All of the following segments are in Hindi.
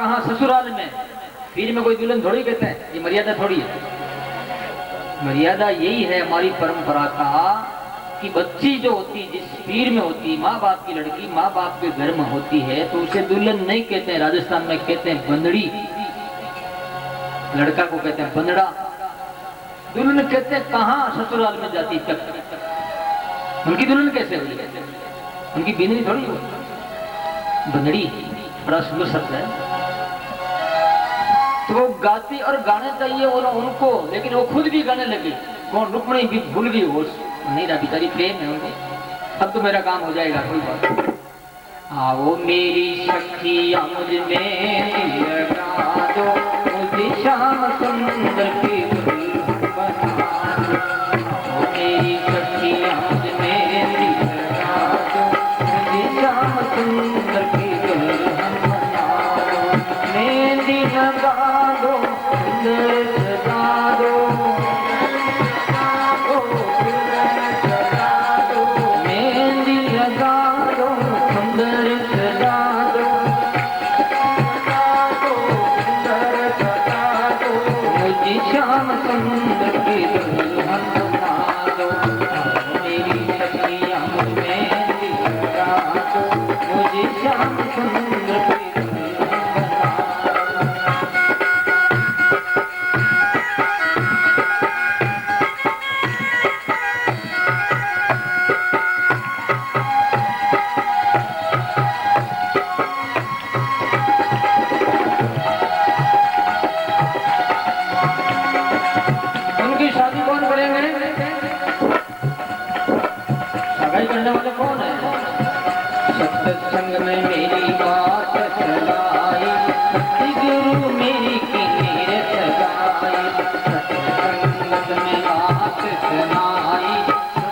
कहाँ ससुराल में। पीर में कोई दुल्हन थोड़ी कहते हैं, ये मर्यादा थोड़ी है। मर्यादा यही है हमारी परंपरा का कि बच्ची जो होती जिस पीर में होती, माँ बाप की लड़की माँ बाप के घर में होती है तो उसे दुल्हन नहीं कहते हैं, राजस्थान में कहते हैं बंदड़ी। लड़का को कहते हैं बंदड़ा, दुल्हन कहते हैं कहाँ ससुराल में जाती तक। उनकी दुल्हन कैसे हुई, उनकी बिंदनी थोड़ी हो, बंदड़ी बड़ा सुंदर शब्द है। तो वो गाती और गाने चाहिए उनको, लेकिन वो खुद भी गाने लगे। कौन, रुक्मणी भी भूल गई होश, नहीं रहा बेचारी, प्रेम है उनको। अब तो मेरा काम हो जाएगा, कोई बात नहीं। आओ मेरी सखियां मुझ में लगा दो, मुझे श्याम सुंदर की दुल्हन बना दो। आओ मेरी सखियां मुझ में लगा दो, मुझे श्याम सुंदर की दुल्हन बना दो। मेहंदी लगा दो, सुंदर सजा दो, मेहंदी लगा दो, सुंदर सजा दो, सुंदर सजा दो, मुझे श्याम सुंदर की दुल्हन बना दो। मेरी सखियां मुझ मेहंदी लगा दो, मुझे श्याम सुंदर की करने वाले कौन है। सत्संग में मेरी बात चलाई, सतगुरु मेरी कीर सगाई। सत्संग में बात सुनाई,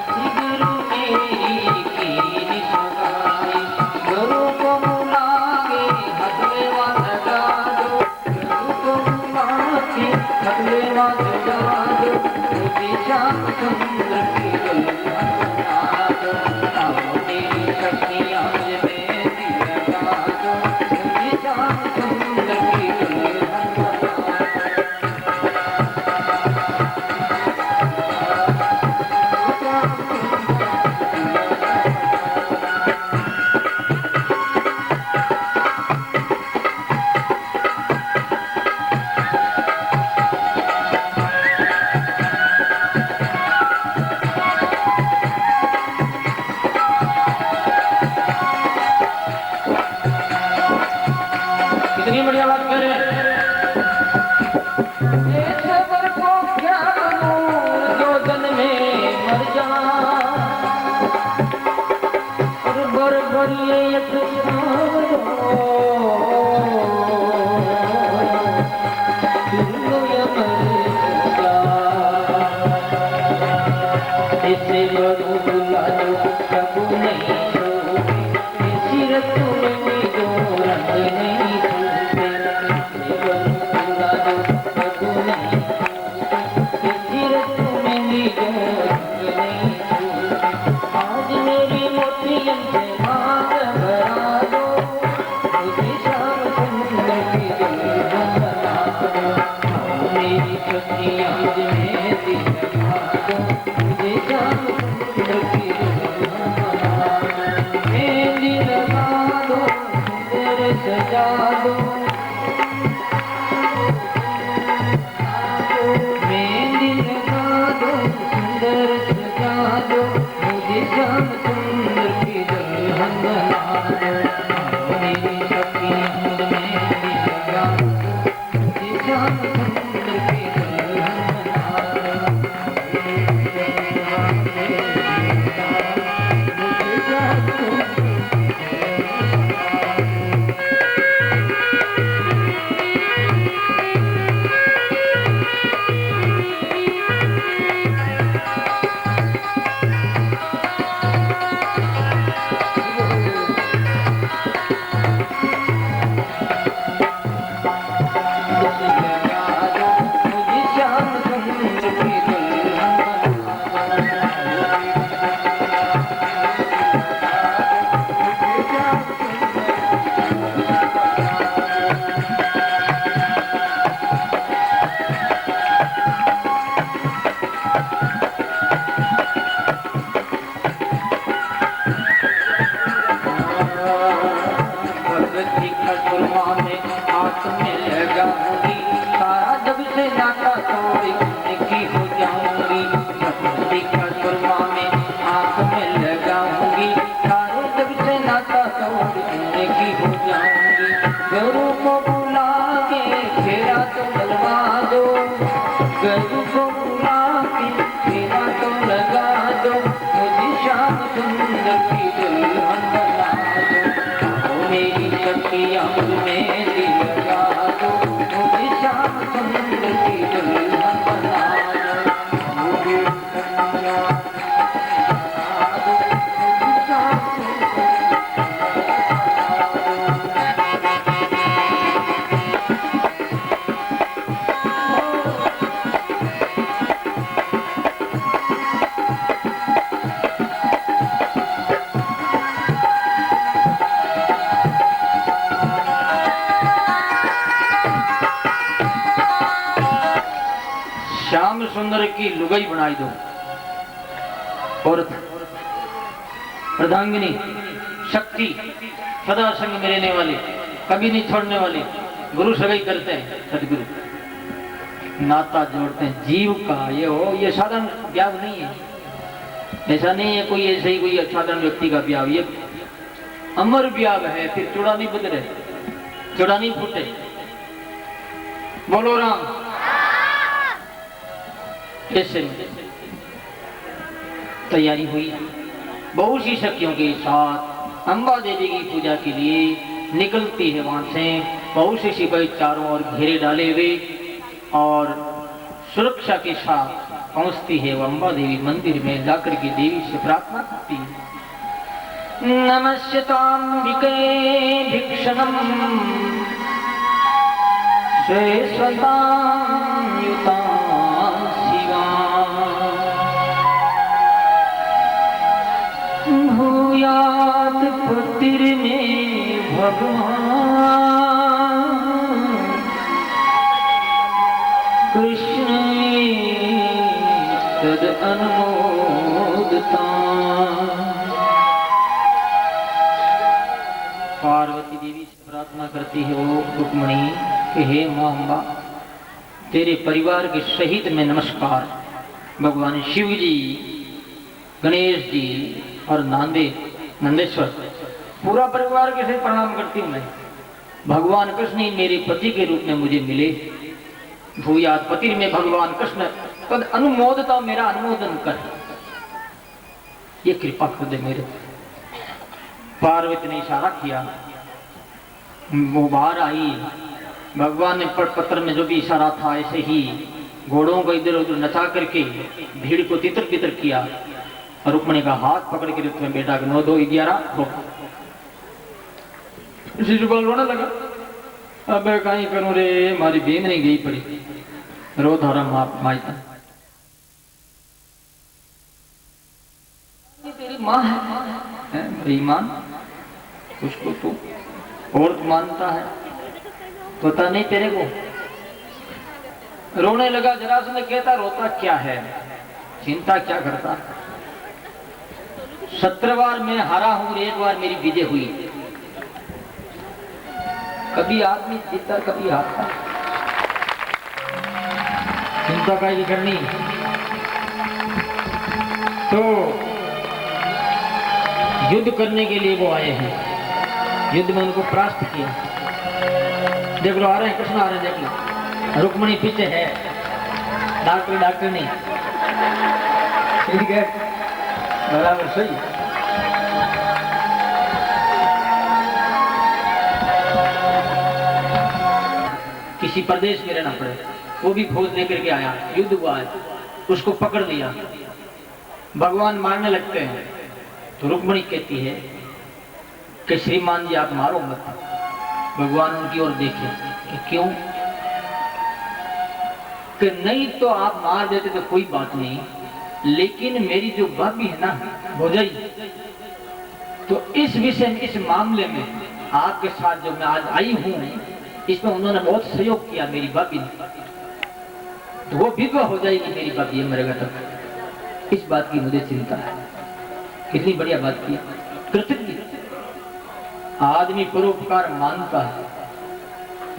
सतगुरु मेरी कीर सगाई। गुरु को बुला के हथलेवा सजा दो, गुरु को बुला के हथलेवा सजा दो, मुझे श्याम सुंदर की दुल्हन बना दो। मेरी सखियां मुझ मेहंदी लगा दो, मुझे श्याम सुंदर की दुल्हन बना कितनी बढ़िया बात कर रहे हैं। खबर को क्या जो जन में मर जा, और बर ये इसे बुला दो, प्रभु नहीं छोड़े, सिर तुम्हें जो रंग नहीं छूटे। इसे बुला दो, प्रभु नहीं छोड़े, सिर तुम्हें जो रंग नहीं छूटे। आज मेरी मोतियन से भाग भरा दो, मुझे श्याम सुंदर की दुल्हन बना दो। मेरी सखियां मुझ मेहंदी लगा दो, मुझे श्याम सुंदर की दुल्हन बना दो। मेहंदी लगा दो, सुंदर सजा दो, मेहंदी लगा दो, सुंदर सजा दो, मुझे श्याम सुंदर की दुल्हन बना दो। मेरी सखियां मुझ मेहंदी लगा दो, मुझे श्याम सुंदर की दुल्हन बना सुरमा में हाथ में लगाऊंगी, सारा जब से नाता तोड़ की हो जाऊंगी। भगवती का सुरमा में हाथ में लगाऊंगी, सारे जब से नाता तोड़ की हो जाऊंगी। गुरु को बुला के फेरा तो लगवा दो, गुरु को बुला के फेरा तो लगा दो, मुझे श्याम सुंदर की दुल्हन बना दो, मेरी सखिया में दिल लगा दो, मुझे श्याम सुंदर की दुल्हन बना दो, मुझे कन्या बना दो, मुझे श्याम सुंदर श्याम सुंदर की लुगाई बनाई दो, औरत प्रधांगिनी शक्ति सदा संग में रहने वाली, कभी नहीं छोड़ने वाली। गुरु सगाई करते हैं, सदगुरु नाता जोड़ते हैं जीव का। ये हो, ये साधारण ब्याह नहीं है, ऐसा नहीं है कोई ऐसे ही कोई साधारण व्यक्ति का ब्याह, ये अमर ब्याह है। फिर चूड़ा नहीं बदले, चूड़ा नहीं फूटे। बोलो राम। ऐसे तैयारी हुई, बहुत सी शक्तियों के साथ अंबा देवी की पूजा के लिए निकलती है। वहां से बहुत से सिपाही चारों ओर घेरे डाले हुए और सुरक्षा के साथ पहुंचती है वो अंबा देवी मंदिर में। जाकर के देवी से प्रार्थना करती है, नमस्ताम्बिके भिक्षणम श्वेश्वतां युतां शिवां, भूयात् पुत्रिर्मे भगवान् कृष्ण तद अनुमोदता। पार्वती देवी से प्रार्थना करती है वो रुक्मिणी कि हे मां अम्बा, तेरे परिवार के सहित में नमस्कार। भगवान शिव जी, गणेश जी और नंदेश्वर पूरा परिवार के सहित प्रणाम करती हूँ मैं। भगवान कृष्ण ही मेरे पति के रूप में मुझे मिले। भूयात पति में भगवान कृष्ण तद अनुमोदता, मेरा अनुमोदन कर, ये कृपा कर दे मेरे। पार्वती ने इशारा किया, वो बाहर आई। भगवान ने पत्र में जो भी इशारा था ऐसे ही घोड़ों को इधर उधर नचा करके भीड़ को तितर बितर किया। रुक्मिणी का हाथ पकड़ के तुम्हें बेटा के नो दो इदियारा रोका। शिशुपाल रोने लगा, अब कहीं करूं रे, हमारी बीम नहीं गई पड़ी। रो धारा माता, तेरी माँ है बेईमान, उसको तू औरत मानता है, पता नहीं तेरे को। रोने लगा। जरासंध कहता, रोता क्या है, चिंता क्या करता। 17 बार मैं हारा हूं, एक बार मेरी विजय हुई। कभी आदमी जीता, कभी हारता। चिंता का ही करनी। तो युद्ध करने के लिए वो आए हैं, युद्ध में उनको परास्त किया। देख लो आ रहे हैं, कृष्ण आ रहे हैं, देख लो। रुक्मिणी पीछे है, डॉक्टर नहीं, ठीक है, बराबर सही। किसी प्रदेश में रहना पड़े, वो भी खोज लेकर के आया, युद्ध हुआ है, उसको पकड़ लिया। भगवान मारने लगते हैं तो रुक्मिणी कहती है कि श्रीमान जी आप मारो मत। भगवान उनकी ओर देखे कि क्यों, कि नहीं तो आप मार देते तो कोई बात नहीं, लेकिन मेरी जो भाभी है ना भौजाई, तो इस विषय में, इस मामले में आपके साथ जो मैं आज आई हूं, इसमें उन्होंने बहुत सहयोग किया मेरी भाभी ने, तो वो विधवा हो जाएगी मेरी भाभी मरेगा तक। इस बात की मुझे चिंता है। कितनी बढ़िया बात की। कृतज्ञ आदमी परोपकार मानता है,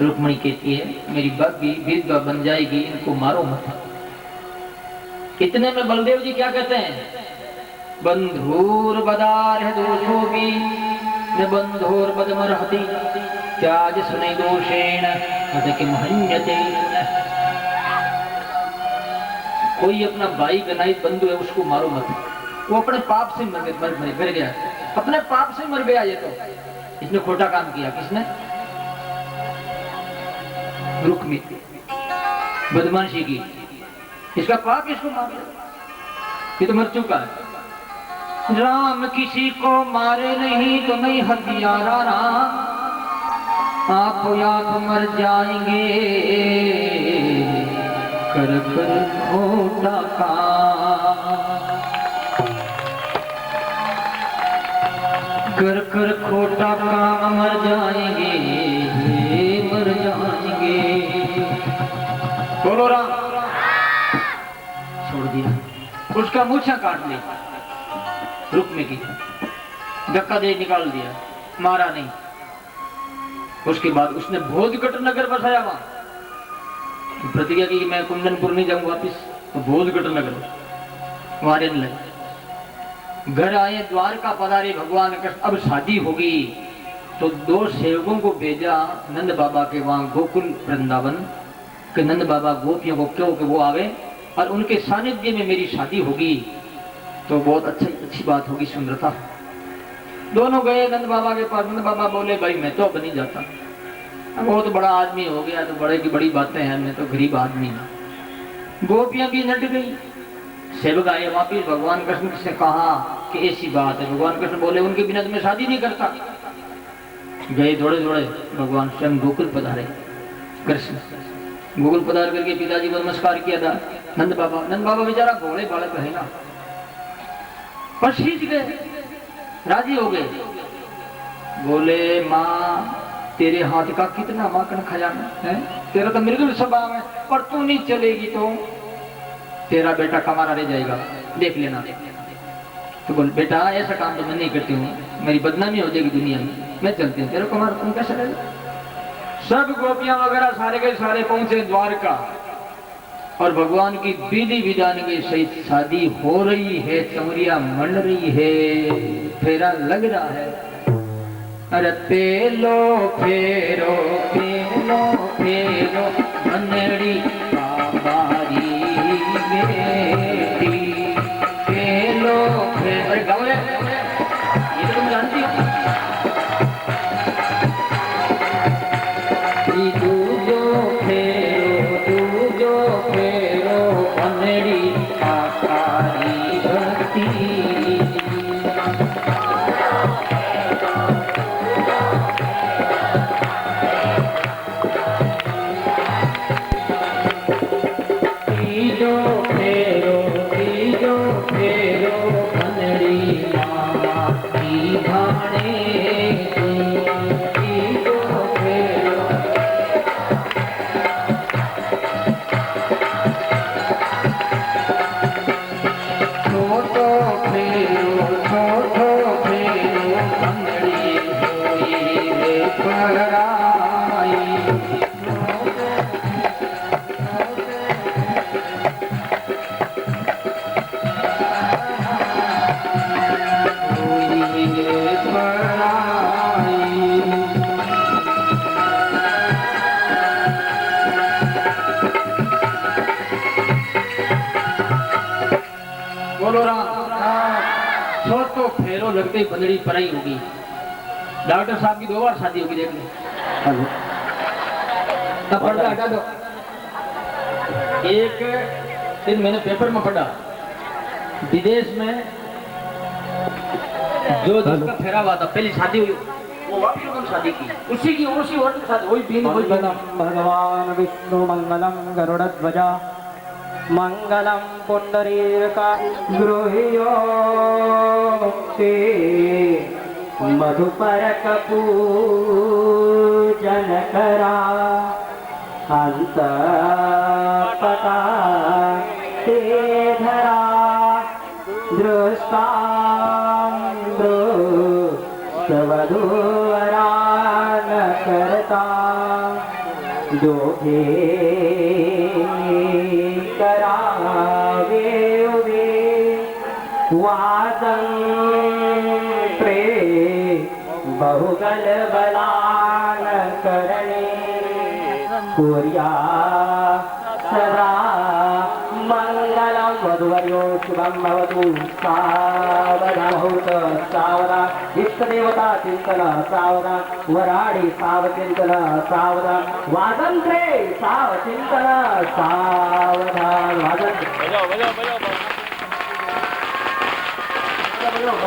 रुक्मणी कहती है मेरी भाभी विधवा बन जाएगी, इनको मारो मत। इतने में बलदेव जी क्या कहते हैं, बंधुर बदार है दोषो भी न बंधुर बदमरहति त्याज सुने दोषेण हदके महन्यते। कोई अपना भाई बनाई बंधु है उसको मारो मत, वो अपने पाप से मर गया, अपने पाप से मर गया। ये तो इसने खोटा काम किया, किसने, रुक्मी बदमाशी की, इसका पाप इसको मार दिया, ये तो मर चुका है। राम किसी को मारे नहीं तो नहीं हथियारा राम, आप मर जाएंगे कर कर खोटा काम, कर कर खोटा काम मर जाएंगे, मर जाएंगे। बोलो राम, छोड़ दिया, उसका मूछा काट ली, रुक्मी की धक्का दे निकाल दिया, मारा नहीं। उसके बाद उसने भोजगढ़ नगर बसाया, वहां प्रतिज्ञा की कि मैं कुंदनपुर नहीं जाऊंगा वापिस, तो भोजगढ़ नगर वहां रहने लगे। घर आए, द्वारका पधारे भगवान कृष्ण, अब शादी होगी तो 2 सेवकों को भेजा नंद बाबा के वहां गोकुल वृंदावन के, नंद बाबा गोपियों को क्यों कि वो आवे और उनके सानिध्य में मेरी शादी होगी तो बहुत अच्छी बात होगी, सुंदरता। दोनों गए नंद बाबा के पास, नंद बाबा बोले भाई मैं तो अब नहीं जाता, अब वो तो बड़ा आदमी हो गया, तो बड़े की बड़ी बातें हैं, मैं तो गरीब आदमी हूँ। गोपियां भी नट गई, सेवक आए वापिस, भगवान कृष्ण से कहा कि ऐसी बात है। भगवान कृष्ण बोले उनके बिना तो मैं शादी नहीं करता। गए दौड़े दौड़े भगवान स्वयं गोकुल पधारे, कृष्ण गोकुल पधार करके पिताजी को नमस्कार किया था। नंद बाबा बेचारा भोले बालक है ना, पसीज गए, राजी हो गए, बोले माँ तेरे हाथ का कितना माखन खजाना है, तेरा तो मृदुल स्वभाव है, पर तू नहीं चलेगी तो तेरा बेटा कमारा रह जाएगा, देख लेना। तो बोल बेटा ऐसा काम तो मैं नहीं करती हूँ, मेरी बदनामी हो जाएगी दुनिया में, मैं चलती हूँ, तेरा कमारा तुम कैसे रहेगा। सब गोपियां वगैरह सारे के सारे पहुंचे द्वारका, और भगवान की विधि विधान के सहित शादी हो रही है, चमरिया मंड रही है, फेरा लग रहा है। अरे पेलो फेरो पेलो फेरो मनड़ी बाबारी बेटी, पेलो फेरो, अरे गाओ ये तो तुम जानती हो। तो फेरो लगते ही बंदड़ी पराई होगी। डॉक्टर साहब की 2 बार शादी होगी, देख लो। तब पर्दा हटा दो। एक दिन मैंने पेपर में पढ़ा, विदेश में जो जिसका फेरा हुआ था, पहली शादी हुई, वो वापिस उन्होंने शादी की, उसी औरत के साथ वही बीन वही भगवान विष्णु मंगलम गरुड़ध्वजा मंगलम पुंडरीकाक्ष गृह्यो मधुपरक पूजन करा अंत पता ते धरा दृष्टां दृष्टवधूवरा न करता जो भी करावे वे वादन प्रे बहुगल बलान करणे कुर्या सदा मंगलम वधुवर्यो शुभम भवतु सावधान मुहूर्त सावधान इष्ट देवता चिंतन सावधान वराड़ी साव चिंतन सावधान वादंत्रे साव चिंतन सावधान वादंत्रे बजाओ बजाओ बजाओ बजाओ बजाओ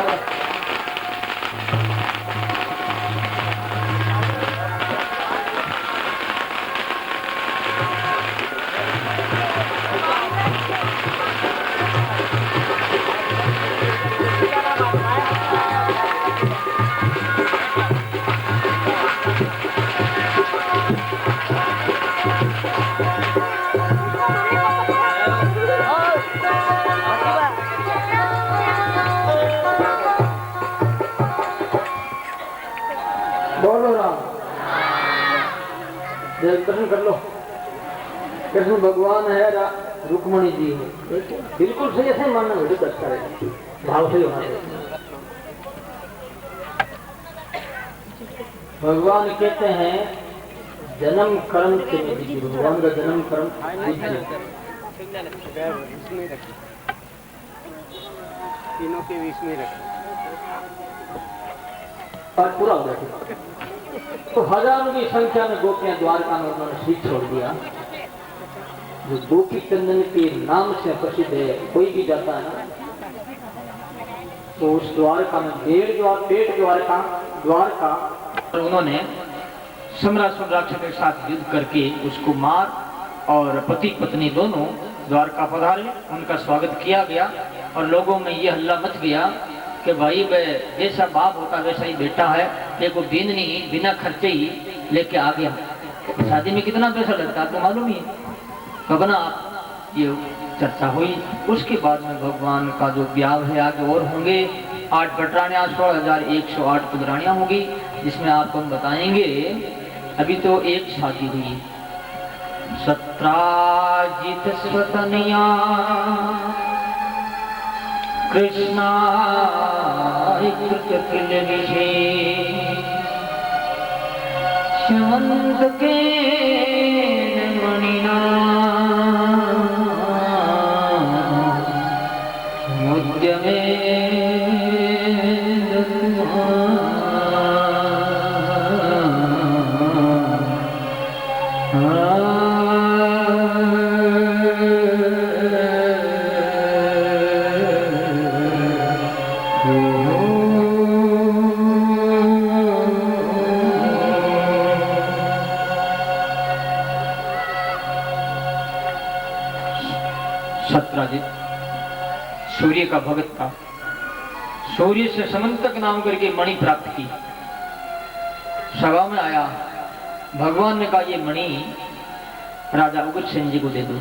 दर्शन कर लो। कृष्ण भगवान है, रुक्मणी जी है, बिल्कुल सही ऐसे मानना मुझे अच्छा है, भाव से होना चाहिए। भगवान कहते हैं जन्म कर्म से नहीं, भगवान का जन्म कर्म तीनों के बीच में रखें और पूरा हो गया। तो हजारों की संख्या में गोपियां द्वारका में उन्होंने शीत छोड़ दिया। जो गोपी चंदन के नाम से प्रसिद्ध है, कोई भी जाता है ना तो उस द्वारका में पेट द्वारका और उन्होंने सम्रासुर राक्षस के साथ युद्ध करके उसको मार और पति पत्नी दोनों द्वारका पधारे। उनका स्वागत किया गया और लोगों में ये हल्ला मच गया कि भाई जैसा बाप होता वैसा ही बेटा है, देखो दिन नहीं बिना खर्चे ही लेके आ गया। शादी में कितना पैसा लगता है आपको मालूम ही है। कब ना ये चर्चा हुई। उसके बाद में भगवान का जो ब्याह है आगे और होंगे 8 बटरानियाँ 16,108 पुदरानियाँ होगी, जिसमें आपको हम बताएंगे। अभी तो एक शादी हुई, सत्राजित स्वतनिया कृष्णा शमंत के मणिना मुद्य में सत्राजित सूर्य का भगत था। सूर्य से समंतक नाम करके मणि प्राप्त की। सभा में आया, भगवान ने कहा ये मणि राजा उग्र सेन जी को दे दो।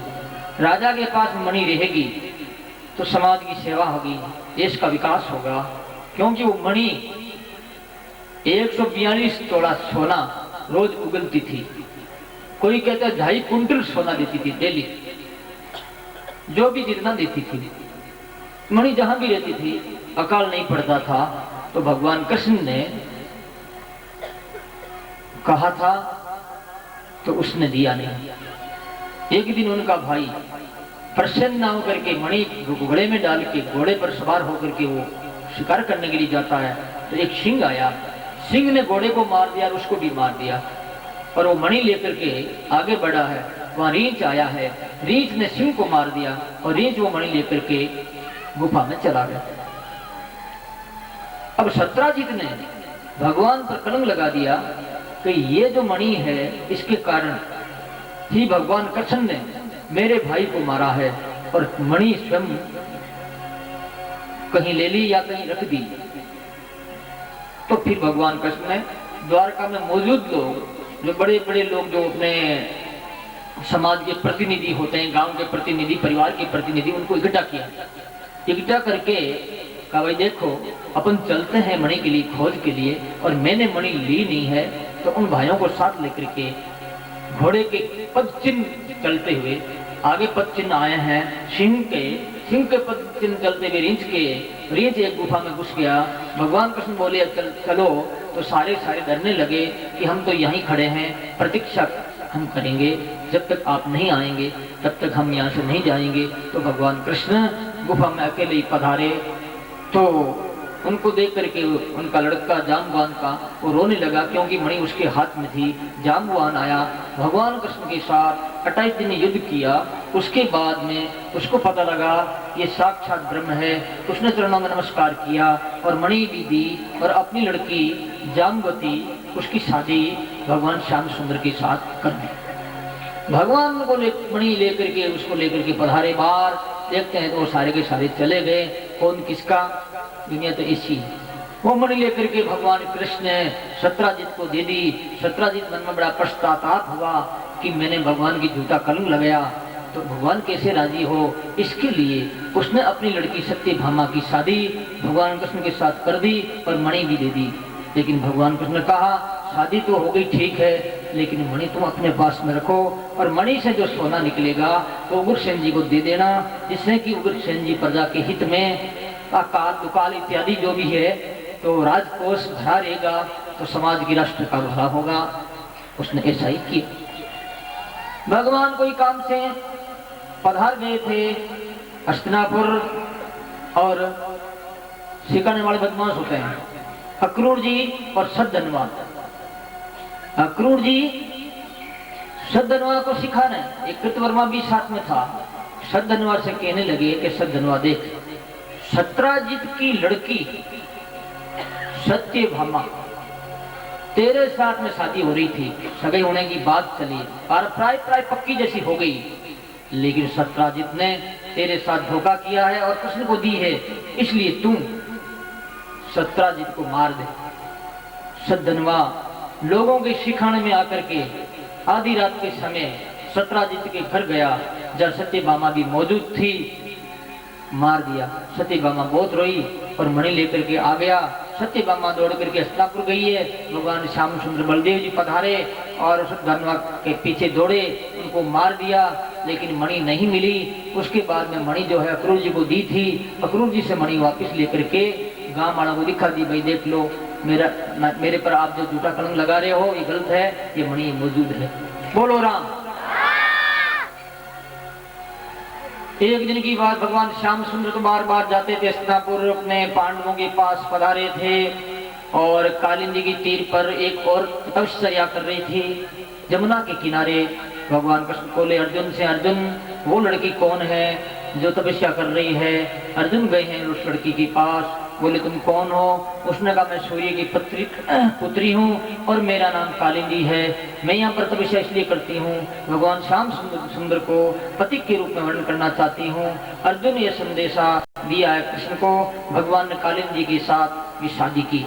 राजा के पास मणि रहेगी तो समाज की सेवा होगी, देश का विकास होगा। क्योंकि वो मणि 142 तोला सोना रोज उगलती थी। कोई कहता है 2.5 कुंटल सोना देती थी डेली, जो भी जितना देती थी। मणि जहां भी रहती थी, अकाल नहीं पड़ता था। तो भगवान कृष्ण ने कहा था तो उसने दिया नहीं। एक दिन उनका भाई प्रसन्न नाम करके मणि घोड़े में डाल के घोड़े पर सवार होकर के वो शिकार करने के लिए जाता है। तो एक सिंह आया, सिंह ने घोड़े को मार दिया और उसको भी मार दिया। और वो मणि लेकर के आगे बढ़ा है, वहां रींच आया है, रींच ने सिंह को मार दिया और रींच वो मणि लेकर के गुफा में चला गया। अब सत्राजित ने भगवान पर कलंक लगा दिया कि ये जो मणि है इसके कारण ही भगवान कृष्ण ने मेरे भाई को मारा है और मणि स्वयं कहीं ले ली या कहीं रख दी। तो फिर भगवान कृष्ण ने द्वारका में मौजूद लोग, जो बड़े बड़े लोग जो अपने समाज के प्रतिनिधि होते हैं, गांव के प्रतिनिधि, परिवार के प्रतिनिधि, उनको इकट्ठा किया। इकट्ठा करके कहा भाई देखो अपन चलते हैं मणि के लिए, खोज के लिए, और मैंने मणि ली नहीं है तो उन भाइयों को साथ लेकर के घोड़े के पद चिन्ह चलते हुए, आगे पद चिन्ह आए हैं सिंह के पद चिन्ह चलते हुए रींच एक गुफा में घुस गया। भगवान कृष्ण बोले अब चलो, तो सारे डरने लगे कि हम तो यहीं खड़े हैं, प्रतीक्षा हम करेंगे, जब तक आप नहीं आएंगे तब तक हम यहाँ से नहीं जाएंगे। तो भगवान कृष्ण गुफा में अकेले ही पधारे। तो उनको देख करके उनका लड़का जाम्बवान का वो रोने लगा, क्योंकि मणि उसके हाथ में थी। जाम्बवान आया, भगवान कृष्ण के साथ 28 दिन युद्ध किया। उसके बाद में उसको पता लगा ये साक्षात ब्रह्म है। उसने चरणों में नमस्कार किया और मणि भी दी, और अपनी लड़की जाम्बवती उसकी शादी भगवान श्याम सुंदर के साथ कर दी। भगवान को मणि लेकर के उसको लेकर के पधारे बाहर, देखते हैं तो वो सारे के सारे चले गए। कौन किसका, दुनिया तो इसी। वो मणि लेकर के भगवान कृष्ण ने सत्राजित को दे दी। सत्राजित मन में बड़ा पश्चाताप हुआ कि मैंने भगवान की झूठा कलंक लगाया, तो भगवान कैसे राजी हो। इसके लिए उसने अपनी लड़की सत्यभामा की शादी भगवान कृष्ण के साथ कर दी और मणि भी दे दी। लेकिन भगवान कृष्ण ने कहा शादी तो हो गई ठीक है, लेकिन मणि तुम अपने पास में रखो, और मणि से जो सोना निकलेगा तो उग्रसेन जी को दे देना, जिससे कि उग्रसेन जी प्रजा के हित में अकाल दुकाल इत्यादि जो भी है तो राजकोष भरा रहेगा, तो समाज की राष्ट्र का भला होगा। उसने ऐसा ही किया। भगवान कोई काम से पधार गए थे हस्तिनापुर, और सिखाने वाले बदमाश होते हैं अक्रूर जी और सद्धनवा। अक्रूर जी सद्धनवा को सिखाने, एक कृतवर्मा भी साथ में था। सद्धनवा से कहने लगे कि सद्धनवा देख, सत्राजित की लड़की सत्यभामा तेरे साथ में शादी हो रही थी, सगाई होने की बात चली और प्राय पक्की जैसी हो गई, लेकिन सत्राजित ने तेरे साथ धोखा किया है और कृष्ण को दी है, इसलिए तू सत्राजित को मार दे। सद्धनवा लोगों के सिखाने में आकर के आधी रात के समय सत्राजित के घर गया, जब सत्यभामा भी मौजूद थी, मार दिया। सत्यभामा बहुत रोई और मणि लेकर के आ गया। सत्यभामा दौड़ करके हस्तिनापुर गई है। भगवान श्याम सुंदर बलदेव जी पधारे और सद्धनवा के पीछे दौड़े, उनको मार दिया, लेकिन मणि नहीं मिली। उसके बाद में मणि जो है अक्रूर जी को दी थी। अक्रूर जी से मणि वापस लेकर के गांव वालों को दिखा दी, भाई देख लो मेरे पर आप जो झूठा कलंक लगा रहे हो ये गलत है, ये मणि मौजूद है। बोलो राम। एक दिन की बात, भगवान श्याम सुंदर तो बार बार जाते थे हस्तिनापुर, अपने पांडवों के पास पधारे थे, और कालिंदी की तीर पर एक और तपस्या कर रही थी जमुना के किनारे। भगवान कृष्ण बोले अर्जुन से, अर्जुन वो लड़की कौन है जो तपस्या कर रही है। अर्जुन गए हैं उस लड़की के पास, बोले तुम कौन हो। उसने कहा मैं सूर्य की पुत्री हूँ और मेरा नाम कालिंदी है, मैं यहाँ पर तपस्या इसलिए करती हूँ, भगवान श्याम सुंदर को पति के रूप में वर्णन करना चाहती हूँ। अर्जुन ये संदेशा दिया है कृष्ण को। भगवान ने कालिंदी के साथ भी शादी की।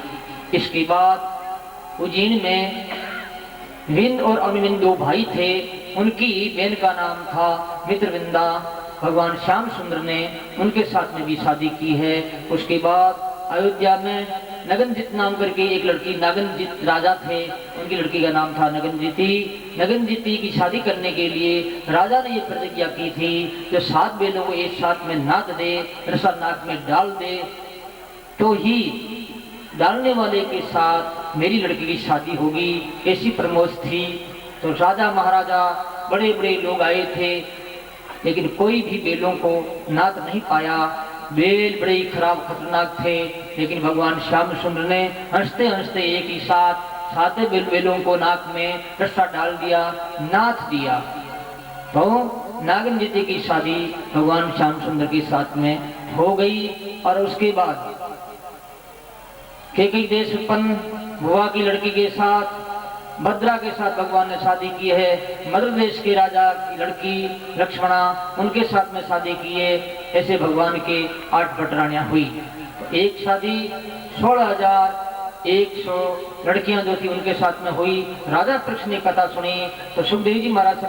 इसके बाद उज्जैन में विंद और अनुविंद दो भाई थे, उनकी बहन का नाम था मित्रविंदा। भगवान श्याम सुंदर ने उनके साथ में भी शादी की है। उसके बाद अयोध्या में नगनजित नाम करके एक लड़की, नागनजित राजा थे, उनकी लड़की का नाम था नगनजिती। नगनजिती की शादी करने के लिए राजा ने ये प्रतिज्ञा की थी जो 7 बेलों को एक साथ में नाद दे, रसा नाक में डाल दे, तो ही डालने वाले के साथ मेरी लड़की की शादी होगी, ऐसी प्रमोद थी। तो राजा महाराजा बड़े बड़े लोग आए थे, लेकिन कोई भी बेलों को नाद नहीं पाया। बेल बड़े ही खराब खतरनाक थे, लेकिन भगवान श्याम सुंदर ने हंसते हंसते एक ही साथ 7 बेलों को नाक में रस्सा डाल दिया, नाथ दिया। तो नागनजिती की शादी भगवान श्याम सुंदर के साथ में हो गई। और उसके बाद कई देश उत्पन्न भुआ की लड़की के साथ, भद्रा के साथ भगवान ने शादी की है। मध्य देश के राजा की लड़की लक्ष्मणा, उनके साथ में शादी की है। ऐसे भगवान के 8 बटरानियां हुई। तो एक शादी 16,100 लड़कियां जो थी उनके साथ में हुई। राजा पृक्ष ने कथा सुनी तो सुखदेव जी महाराज से